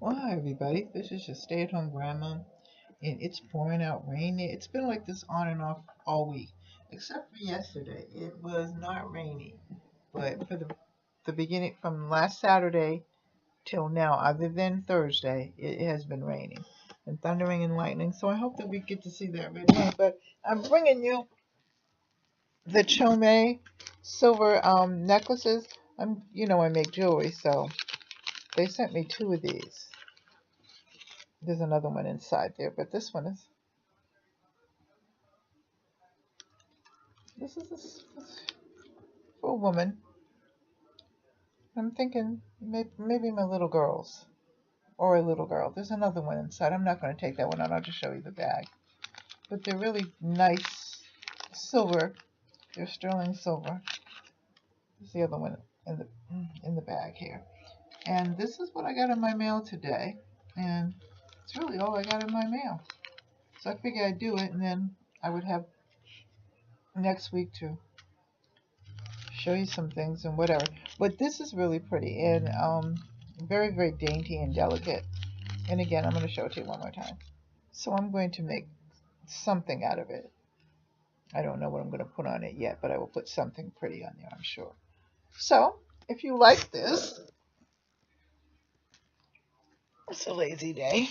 Well, hi everybody. This is your stay-at-home grandma, and it's pouring out rain. It's been like this on and off all week, except for yesterday. It was not rainy, but for the beginning from last Saturday till now, other than Thursday, it has been raining and thundering and lightning. So I hope that we get to see that red rain. But I'm bringing you the CHOMAY silver necklaces. I make jewelry, so they sent me 2 of these. There's another one inside there, but this one is, this is for a woman. I'm thinking maybe my little girls or a little girl. There's another one inside. I'm not going to take that one out. I'll just show you the bag. But they're really nice silver. They're sterling silver. There's the other one in the bag here. And this is what I got in my mail today. And it's really all I got in my mail. So I figured I'd do it, and then I would have next week to show you some things and whatever. But this is really pretty and very, very dainty and delicate. And again, I'm going to show it to you one more time. So I'm going to make something out of it. I don't know what I'm going to put on it yet, but I will put something pretty on there, I'm sure. So if you like this, it's a lazy day.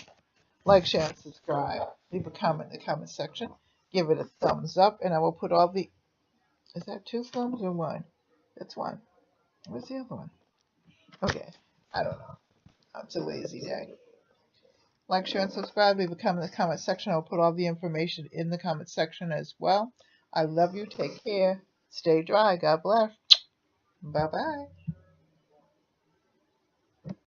Like, share, and subscribe. Leave a comment in the comment section. Give it a thumbs up, and I will put all the... Is that 2 thumbs or 1? That's 1. Where's the other one? Okay, I don't know. It's a lazy day. Like, share, and subscribe. Leave a comment in the comment section. I'll put all the information in the comment section as well. I love you. Take care. Stay dry. God bless. Bye-bye.